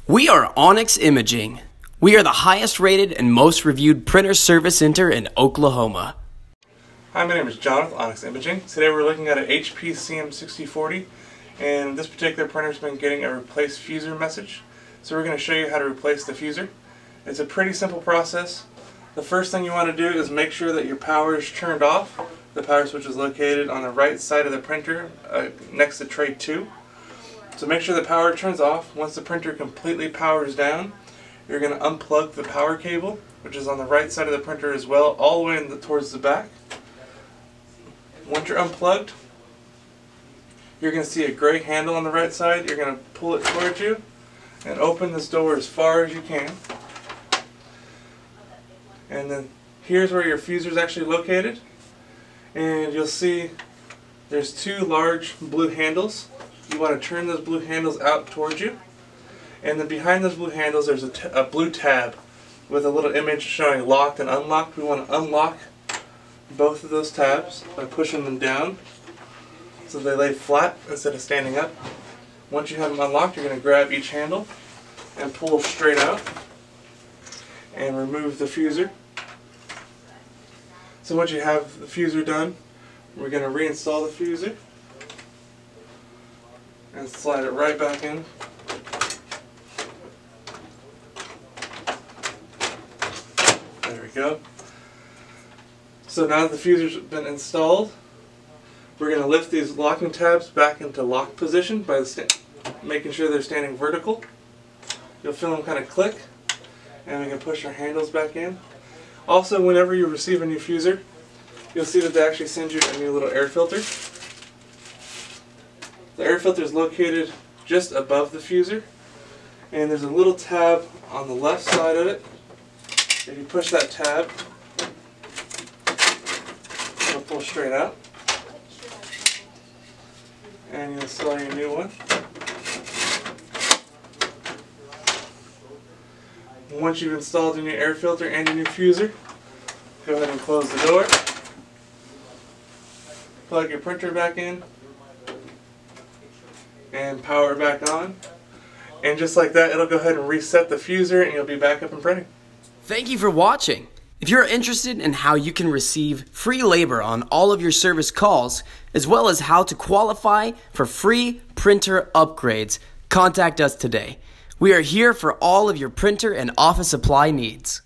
We are Onyx Imaging. We are the highest rated and most reviewed printer service center in Oklahoma. Hi, my name is John with Onyx Imaging. Today we're looking at an HP CM6040, and this particular printer's been getting a replace fuser message. So we're going to show you how to replace the fuser. It's a pretty simple process. The first thing you want to do is make sure that your power is turned off. The power switch is located on the right side of the printer next to tray 2. So make sure the power turns off. Once the printer completely powers down, you're going to unplug the power cable, which is on the right side of the printer as well, all the way towards the back. Once you're unplugged, you're going to see a gray handle on the right side. You're going to pull it towards you and open this door as far as you can. And then here's where your fuser is actually located. And you'll see there's 2 large blue handles. You want to turn those blue handles out towards you. And then behind those blue handles there's a blue tab with a little image showing locked and unlocked. We want to unlock both of those tabs by pushing them down so they lay flat instead of standing up. Once you have them unlocked, you're going to grab each handle and pull straight out and remove the fuser. So once you have the fuser done, we're going to reinstall the fuser and slide it right back in. There we go. So now that the fuser's been installed, we're going to lift these locking tabs back into lock position by making sure they're standing vertical. You'll feel them kind of click, and we can push our handles back in. Also, whenever you receive a new fuser, you'll see that they actually send you a new little air filter. The air filter is located just above the fuser, and there's a little tab on the left side of it. If you push that tab, it'll pull straight out, and you'll install your new one. Once you've installed a new air filter and your new fuser, go ahead and close the door. Plug your printer back in and power it back on. And just like that, it'll go ahead and reset the fuser and you'll be back up and printing. Thank you for watching. If you're interested in how you can receive free labor on all of your service calls, as well as how to qualify for free printer upgrades, contact us today. We are here for all of your printer and office supply needs.